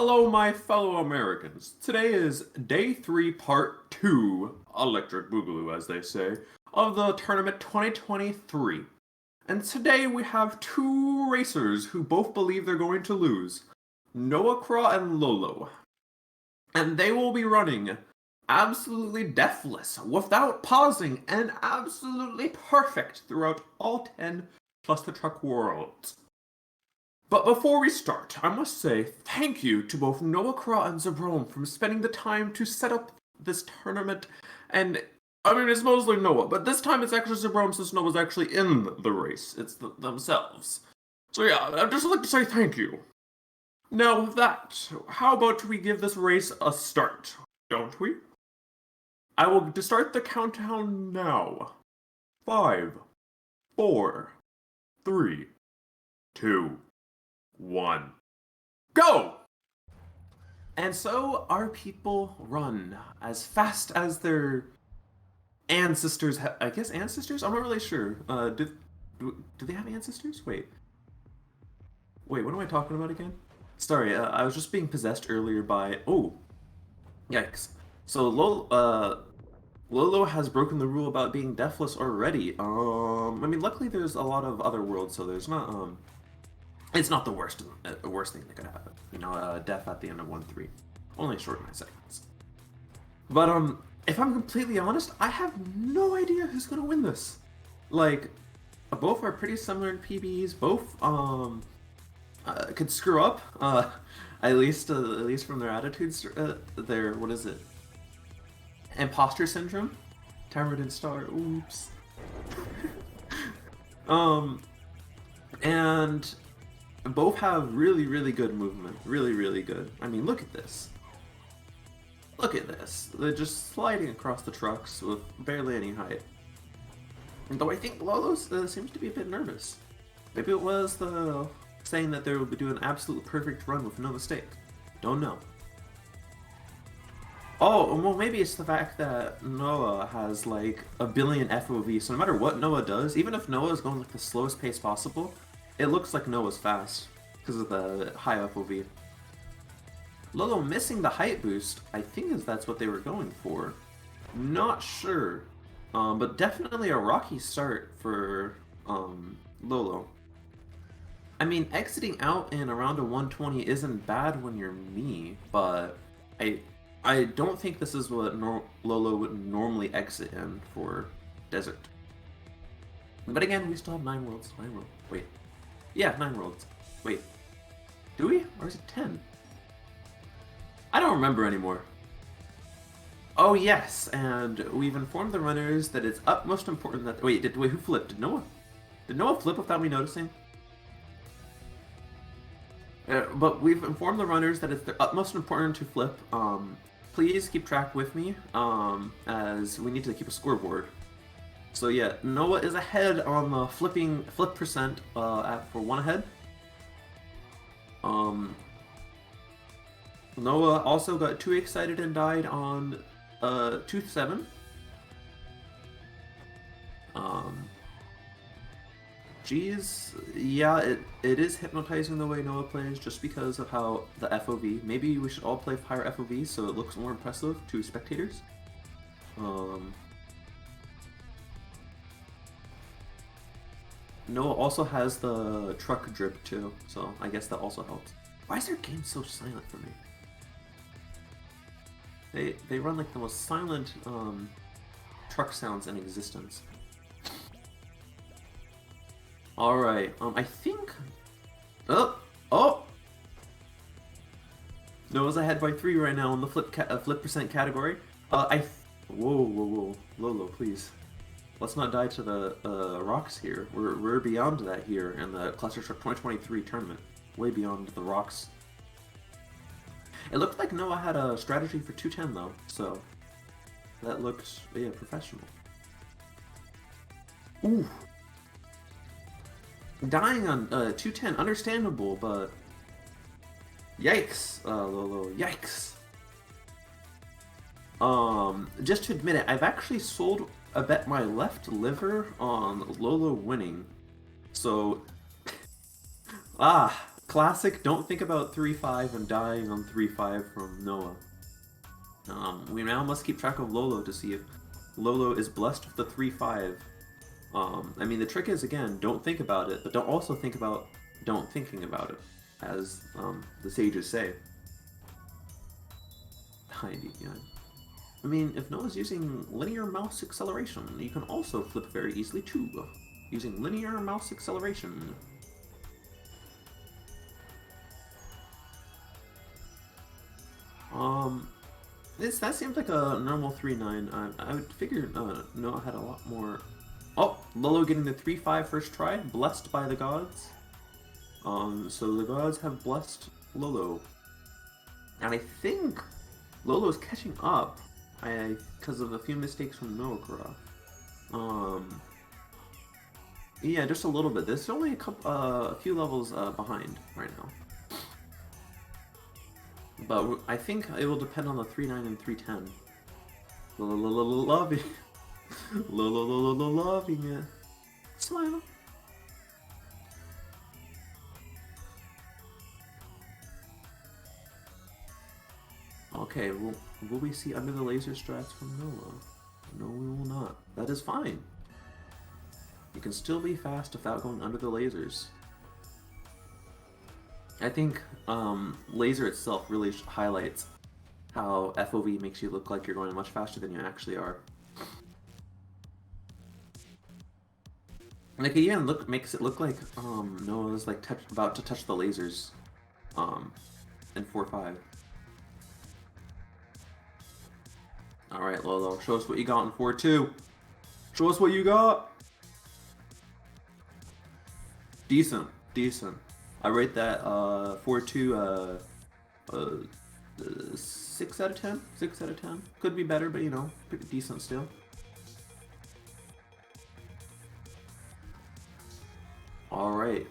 Hello, my fellow Americans. Today is day 3, part 2, Electric Boogaloo, as they say, of the tournament 2023. And today we have two racers who both believe they're going to lose, Noah Craw and LoLo. And they will be running absolutely deathless, without pausing, and absolutely perfect throughout all 10 Clustertruck worlds. But before we start, I must say thank you to both Noah Craw and Zabrome for spending the time to set up this tournament. And, I mean, it's mostly Noah, but this time it's actually Zabrome since Noah's actually in the race. It's themselves. So yeah, I'd just like to say thank you. Now with that, how about we give this race a start, don't we? I will start the countdown now. 5, 4, 3, 2, 1. Go! And so our people run as fast as their ancestors. I guess ancestors? I'm not really sure. Do they have ancestors? Wait, what am I talking about again? Sorry, I was just being possessed earlier by. Oh, yikes! So Lolo has broken the rule about being deathless already. I mean, luckily there's a lot of other worlds, so there's not it's not the worst thing that could happen. You know, death at the end of 1-3. Only a short 9 seconds. But, if I'm completely honest, I have no idea who's gonna win this. Like, both are pretty similar in PBs, both, could screw up, at least from their attitudes, their, what is it? Imposter syndrome? Timer didn't start, oops. And both have really, really good movement. Really, really good. I mean, look at this. Look at this. They're just sliding across the trucks with barely any height. And though I think Lolo seems to be a bit nervous. Maybe it was the saying that they will be doing an absolute perfect run with no mistake. Don't know. Oh, well, maybe it's the fact that Noah has like a billion FOV, so no matter what Noah does, even if Noah is going like the slowest pace possible, it looks like Noah's fast because of the high FOV. Lolo missing the height boost, I think that's what they were going for. Not sure, but definitely a rocky start for Lolo. I mean, exiting out in around a 120 isn't bad when you're me, but I don't think this is what Lolo would normally exit in for Desert. But again, we still have 9 worlds. 9 worlds. Wait. Yeah, 9 worlds. Wait. Do we? Or is it 10? I don't remember anymore. Oh yes, and we've informed the runners that it's utmost important that... Wait, who flipped? Did Noah? Did Noah flip without me noticing? But we've informed the runners that it's the utmost important to flip. Please keep track with me, as we need to keep a scoreboard. So yeah, Noah is ahead on the flip percent for 1 ahead. Noah also got too excited and died on 2-7. Geez, yeah, it is hypnotizing the way Noah plays just because of how the FOV. Maybe we should all play higher FOV so it looks more impressive to spectators. Noah also has the truck drip too, so I guess that also helps. Why is their game so silent for me? They run like the most silent truck sounds in existence. Alright, I think... Oh! Noah's ahead by 3 right now in the flip percent category. Whoa. Lolo, please. Let's not die to the rocks here. We're beyond that here in the Clustertruck 2023 tournament. Way beyond the rocks. It looked like Noah had a strategy for 210 though, so that looked, yeah, professional. Ooh. Dying on 210, understandable, but yikes, Lolo, yikes. Just to admit it, I've actually sold a bet my left liver on Lolo winning. So, Classic, don't think about 3-5 and dying on 3-5 from Noah. We now must keep track of LoLo to see if LoLo is blessed with the 3-5. I mean, the trick is, again, don't think about it, but don't also think about don't thinking about it, as the sages say. 90, yeah. I mean, if Noah's using linear mouse acceleration, you can also flip very easily too, using linear mouse acceleration. That seems like a normal 3-9. I would figure Noah had a lot more. Oh, LoLo getting the 3-5 first try, blessed by the gods. So the gods have blessed LoLo, and I think LoLo's catching up. Because of a few mistakes from Noah. Yeah, just a little bit. This is only a few levels behind right now. But I think it will depend on the 3-9 and 3-10. Loving. Loving it. Smile. Okay, will we see under the laser strats from Noah? No, we will not. That is fine. You can still be fast without going under the lasers. I think laser itself really highlights how FOV makes you look like you're going much faster than you actually are. Like, again, makes it look like Noah's like about to touch the lasers in 4-5. Alright, LoLo, show us what you got in 4-2. Show us what you got! Decent, decent. I rate that 4-2 6 out of 10? 6 out of 10. Could be better, but you know, pretty decent still. Alright.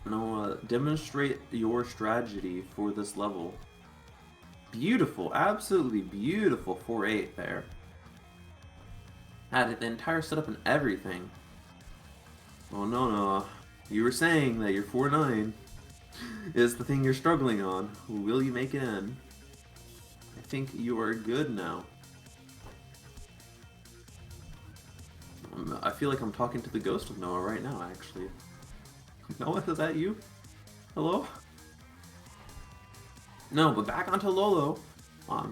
Now demonstrate your strategy for this level. Beautiful, absolutely beautiful 4-8 there. Had the entire setup and everything. Oh no. You were saying that your 4-9 is the thing you're struggling on. Will you make it in? I think you are good now. I feel like I'm talking to the ghost of Noah right now, actually. Noah, is that you? Hello? No, but back onto LoLo.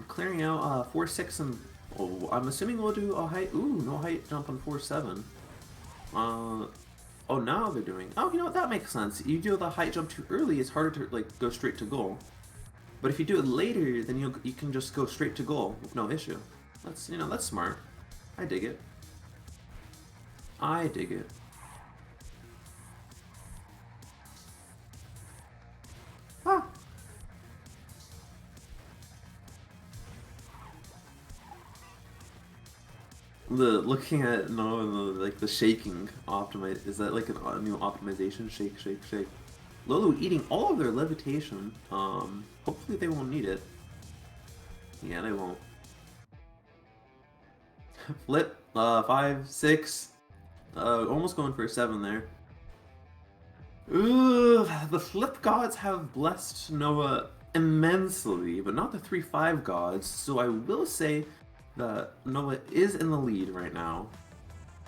Clearing out 4-6 and... Oh, I'm assuming we'll do a height... Ooh, no height jump on 4-7. Oh, now they're doing... Oh, you know what? That makes sense. You do the height jump too early, it's harder to, like, go straight to goal. But if you do it later, then you can just go straight to goal with no issue. That's, you know, that's smart. I dig it. I dig it. Ah! Looking at like the shaking optimize, is that like a new optimization? Shake, shake, shake. LoLo eating all of their levitation. Hopefully they won't need it. Yeah, they won't. Flip, 5, 6. Almost going for a 7 there. Ooh, the flip gods have blessed Noah immensely, but not the 3-5 gods, so I will say that Noah is in the lead right now,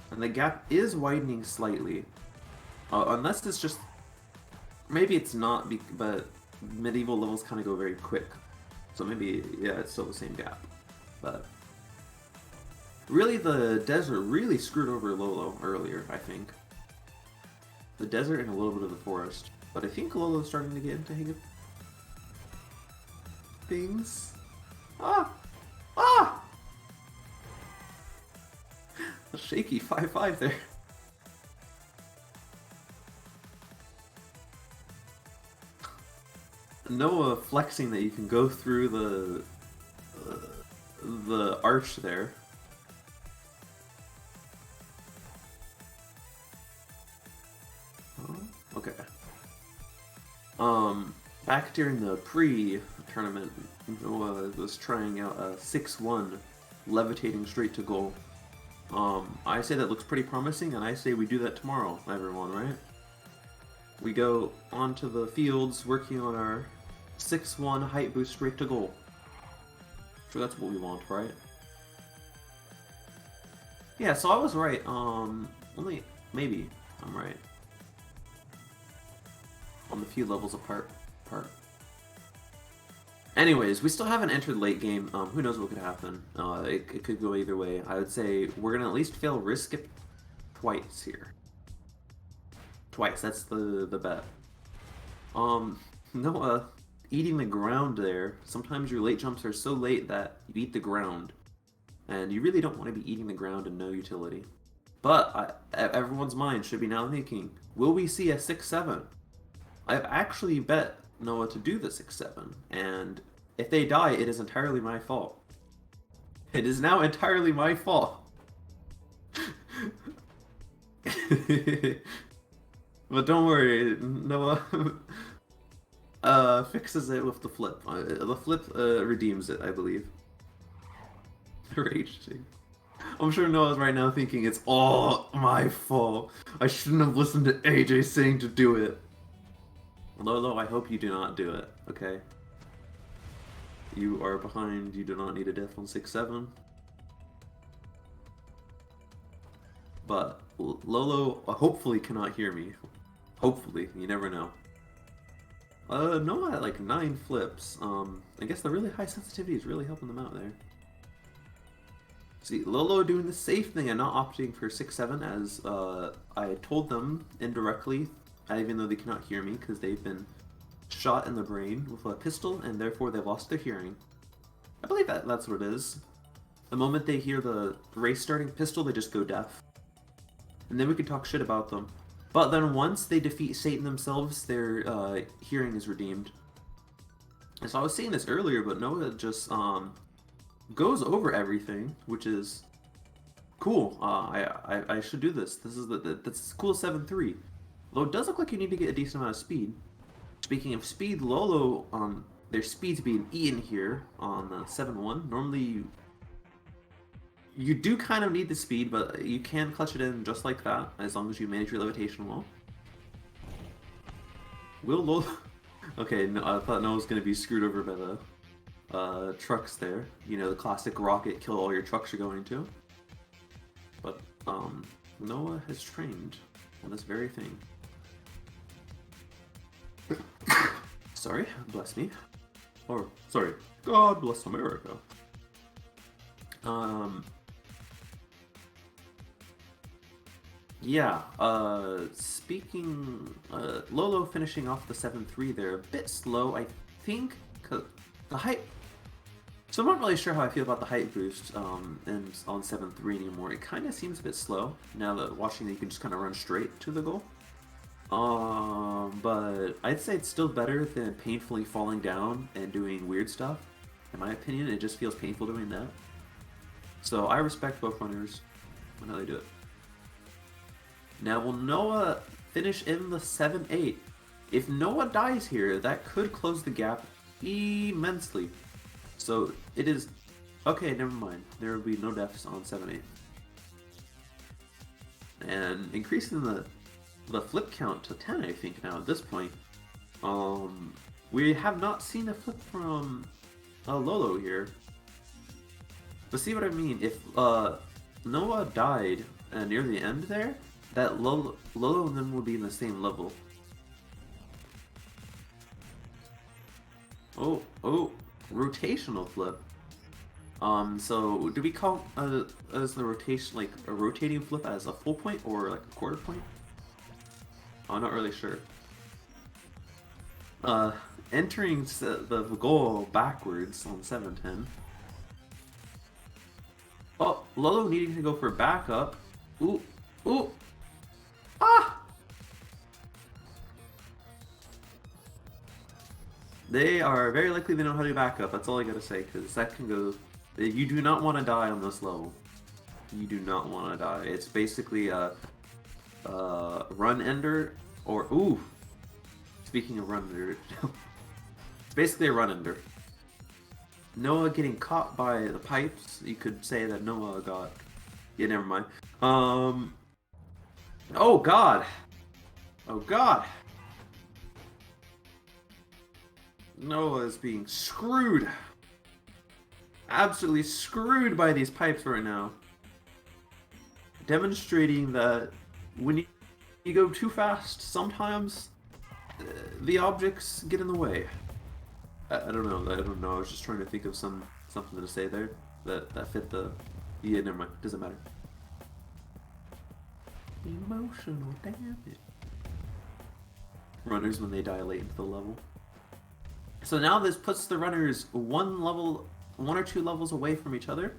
and the gap is widening slightly. Unless it's just... Maybe it's not, but medieval levels kind of go very quick. So maybe, yeah, it's still the same gap. But really, the desert really screwed over LoLo earlier, I think. The desert and a little bit of the forest. But I think LoLo's starting to get into hang of things. Ah! Ah! A shaky 5-5 there. Noah flexing that you can go through the arch there. Okay. Back during the pre-tournament, Noah was trying out a 6-1 levitating straight to goal. I say that looks pretty promising, and I say we do that tomorrow, everyone, right? we go onto the fields working on our 6-1 height boost straight to goal. Sure, that's what we want, right? Yeah, so I was right. Only maybe I'm right on the few levels apart. Anyways, we still haven't entered late game. Who knows what could happen? It could go either way. I would say we're gonna at least fail risk it twice here. Twice. That's the bet. Noah eating the ground there. Sometimes your late jumps are so late that you eat the ground, and you really don't want to be eating the ground and no utility. But everyone's mind should be now thinking, will we see a 6-7? I've actually bet Noah to do the 6-7, and if they die, it is entirely my fault. It is now entirely my fault. But don't worry, Noah fixes it with the flip. The flip redeems it, I believe. Rage. I'm sure Noah's right now thinking it's all my fault. I shouldn't have listened to AJ saying to do it. LoLo, I hope you do not do it, okay? You are behind, you do not need a death on 6-7. But LoLo hopefully cannot hear me. Hopefully, you never know. Noah at like 9 flips. I guess the really high sensitivity is really helping them out there. See, LoLo doing the safe thing and not opting for 6-7 as I told them indirectly, even though they cannot hear me because they've been shot in the brain with a pistol and therefore they've lost their hearing. I believe that's what it is. The moment they hear the race starting pistol, they just go deaf. And then we can talk shit about them. But then once they defeat Satan themselves, their hearing is redeemed. And so I was saying this earlier, but Noah just goes over everything, which is cool. I should do this. This is that's cool 7-3. Though it does look like you need to get a decent amount of speed. Speaking of speed, LoLo, their speed's being eaten here on 7-1. Normally you do kind of need the speed, but you can clutch it in just like that, as long as you manage your levitation well. Will LoLo... Okay, no, I thought Noah was going to be screwed over by the trucks there. You know, the classic rocket, kill all your trucks you're going to. But, Noah has trained on this very thing. Sorry, bless me. Or, sorry, God bless America. Yeah, speaking, LoLo finishing off the 7-3 there, a bit slow, I think, cause the height, so I'm not really sure how I feel about the height boost, and on 7-3 anymore. It kind of seems a bit slow, now that watching you can just kind of run straight to the goal. But I'd say it's still better than painfully falling down and doing weird stuff. In my opinion, it just feels painful doing that. So I respect both runners on how they do it. Now, will Noah finish in the 7-8? If Noah dies here, that could close the gap immensely. So it is... Okay, never mind. There will be no deaths on 7-8. And increasing the flip count to 10, I think, now at this point. We have not seen a flip from LoLo here. But see what I mean? If Noah died near the end there, that LoLo and them would be in the same level. Oh, rotational flip. So do we count as the rotation, like a rotating flip, as a full point or like a quarter point? I'm not really sure. Entering the goal backwards on 7-10. Oh, LoLo needing to go for backup. Ooh. Ah! They are very likely they know how to back up. That's all I gotta say, because that can go... You do not want to die on this level. You do not want to die. It's basically a run ender, or... Ooh! Speaking of run ender... it's basically a run ender. Noah getting caught by the pipes. You could say that Noah got... Yeah, never mind. Oh god! Oh god! Noah is being screwed. Absolutely screwed by these pipes right now. Demonstrating that when you go too fast, sometimes the objects get in the way. I don't know. I don't know. I was just trying to think of something to say there that fit the. Yeah, never mind. Doesn't matter. Emotional damage. Runners when they dilate into the level. So now this puts the runners one or two levels away from each other.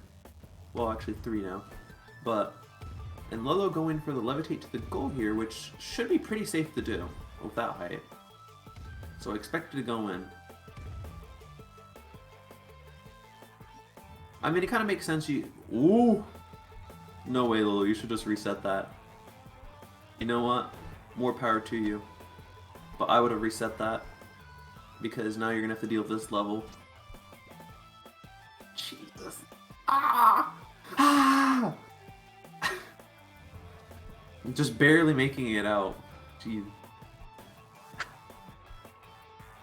Well, actually 3 now. But and LoLo going for the levitate to the goal here, which should be pretty safe to do with that height. So I expect it to go in. I mean, it kind of makes sense. Ooh! No way, LoLo. You should just reset that. You know what? More power to you. But I would have reset that. Because now you're going to have to deal with this level. Jesus. Ah! Ah! Just barely making it out. Jeez.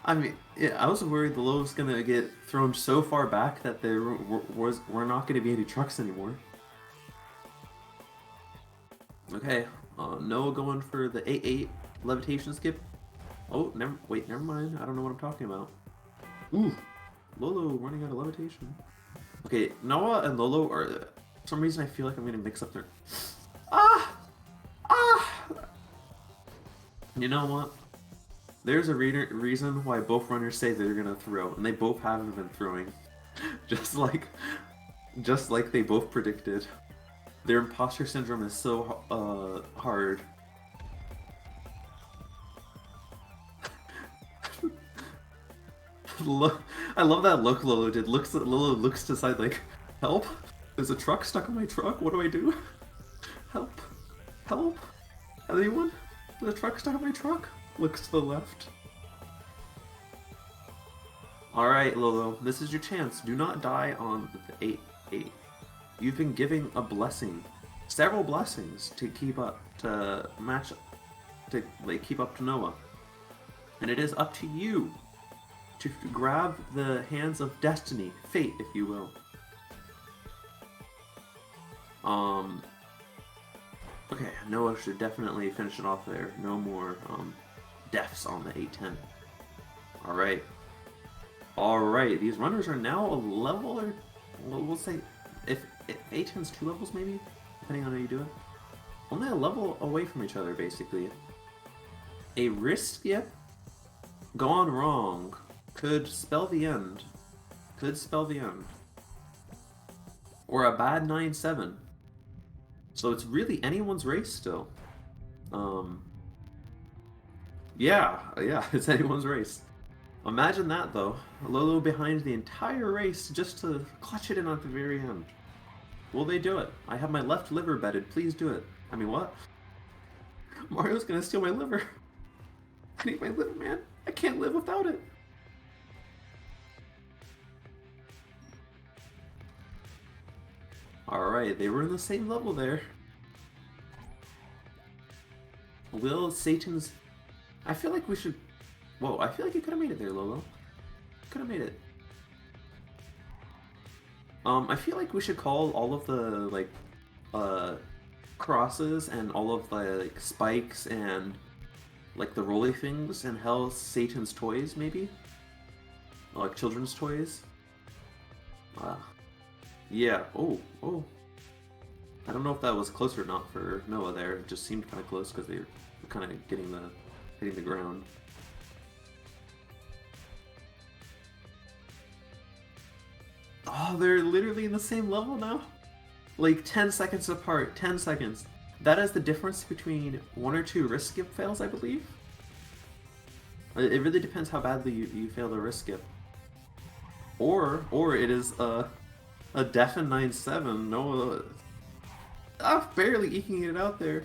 I mean, yeah, I was worried the LoLo was gonna get thrown so far back that there were not gonna be any trucks anymore. Okay, Noah going for the 8-8 levitation skip. Oh, never mind. I don't know what I'm talking about. Ooh, LoLo running out of levitation. Okay, Noah and LoLo are. For some reason, I feel like I'm gonna mix up their. Ah! You know what? There's a reason why both runners say they're gonna throw, and they both haven't been throwing. just like they both predicted. Their imposter syndrome is so hard. Look, I love that look LoLo did. LoLo looks to the side like, help? There's a truck stuck on my truck. What do I do? Help! Help! Anyone? There's a truck stuck on my truck. Looks to the left. Alright, LoLo, this is your chance. Do not die on the 8-8. You've been giving a blessing. Several blessings to keep up to match to keep up to Noah. And it is up to you to grab the hands of destiny, fate, if you will. Okay, Noah should definitely finish it off there. No more deaths on the 8-10. Alright. Alright, these runners are now a level, or we'll say if 8-10's 2 levels maybe, depending on how you do it. Only a level away from each other, basically. A wrist skip gone wrong could spell the end. Could spell the end. Or a bad 9-7. So it's really anyone's race still. Yeah, it's anyone's race. Imagine that though. LoLo behind the entire race just to clutch it in at the very end. Will they do it? I have my left liver bedded. Please do it. I mean, what? Mario's gonna steal my liver. I need my liver, man. I can't live without it. Alright, they were in the same level there. Will Satan's... I feel like we should... Whoa, I feel like you could have made it there, LoLo. Could have made it. I feel like we should call all of the, like, crosses and all of the, like, spikes and, like, the rolly things and hell Satan's toys, maybe? Like, children's toys? Yeah, oh. I don't know if that was close or not for Noah there. It just seemed kind of close because they were kind of hitting the ground. Oh, they're literally in the same level now? Like 10 seconds apart, 10 seconds. That is the difference between 1 or 2 risk skip fails, I believe. It really depends how badly you fail the risk skip. Or it is a deafen 9-7. No, barely eking it out there.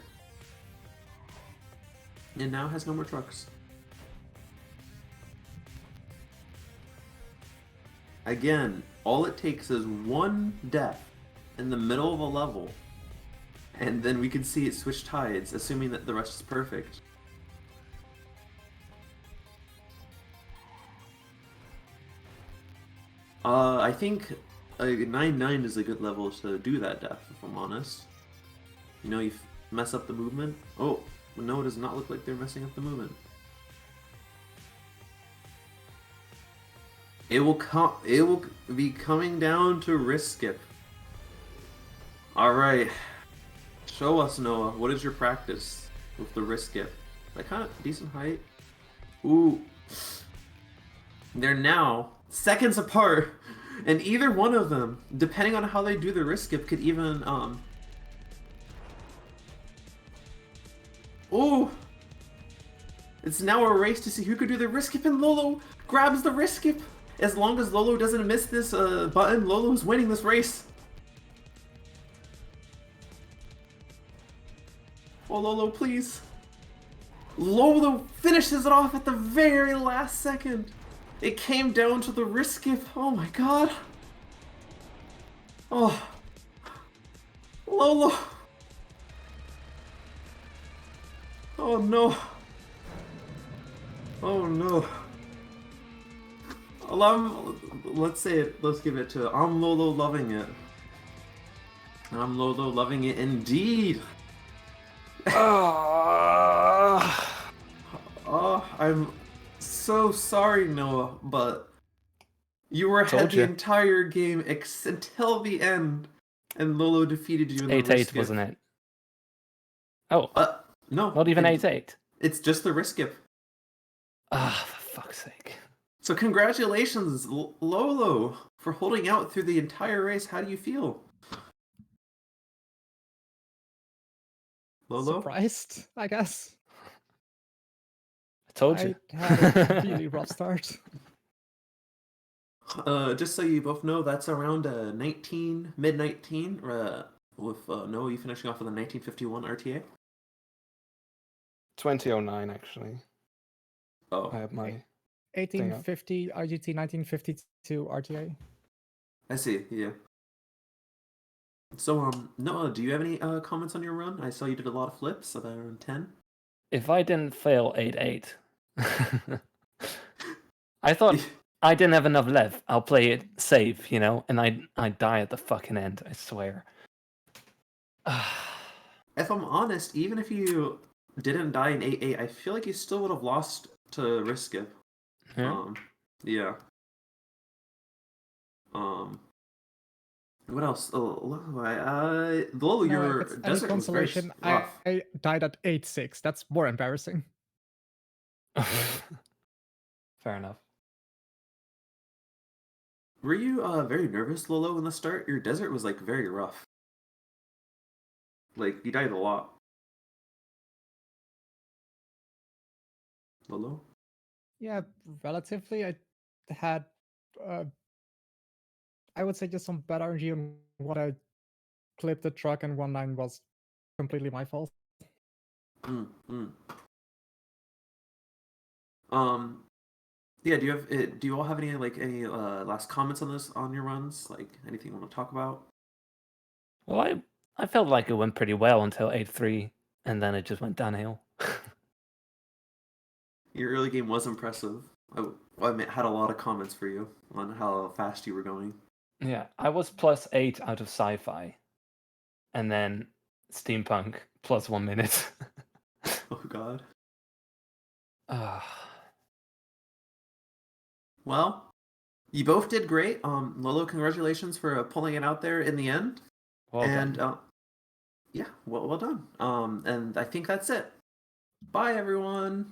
And now has no more trucks. Again, all it takes is 1 death in the middle of a level, and then we can see it switch tides, assuming that the rest is perfect. I think 9-9 is a good level to do that death, if I'm honest. You know, you mess up the movement. Oh, no, it does not look like they're messing up the movement. It will be coming down to wrist skip. All right, show us, Noah. What is your practice with the wrist skip? Like kind of decent height. Ooh, they're now seconds apart, and either one of them, depending on how they do the wrist skip, could even Ooh! It's now a race to see who could do the wrist skip, and LoLo grabs the wrist skip. As long as LoLo doesn't miss this button, LoLo's winning this race. Oh, LoLo, please. LoLo finishes it off at the very last second. It came down to the wrist skip. Oh my god. Oh. LoLo. Oh no. Oh no. Let's say it. Let's give it to I'm Lolo loving it. I'm Lolo loving it indeed. Oh, I'm so sorry, Noah, but you were ahead the entire game until the end, and Lolo defeated you in the wrist 8-8, skip. wasn't it? Oh. No. Not even 8-8. It's just the wrist skip. Ah, for fuck's sake. So congratulations, Lolo, for holding out through the entire race. How do you feel? Lolo? Surprised, I guess. I told you. I had a really rough start. Just so you both know, that's around mid-19, with Noah, you finishing off with a 1951 RTA? 2009, actually. Oh. I have my 1850 RGT, 1952 RTA. I see, yeah. So, Noah, do you have any comments on your run? I saw you did a lot of flips, about around 10. If I didn't fail 8-8, I thought I didn't have enough left. I'll play it safe, you know, and I die at the fucking end, I swear. If I'm honest, even if you didn't die in 8-8, I feel like you still would have lost to wrist skip. Yeah. Yeah. What else? Lolo, your desert was very rough. I died at 8-6. That's more embarrassing. Fair enough. Were you very nervous, Lolo, in the start? Your desert was like very rough. Like you died a lot. Lolo? Yeah, relatively. I had, I would say, just some bad RNG on what I clipped the truck, and 1-9 was completely my fault. Yeah. Do you all have any last comments on this on your runs? Like anything you want to talk about? Well, I felt like it went pretty well until 8-3, and then it just went downhill. Your early game was impressive. I had a lot of comments for you on how fast you were going. Yeah, I was +8 out of sci-fi, and then steampunk +1 minute. Oh god. Ah. Well, you both did great. Lolo, congratulations for pulling it out there in the end. Well done. Yeah, well done. And I think that's it. Bye, everyone.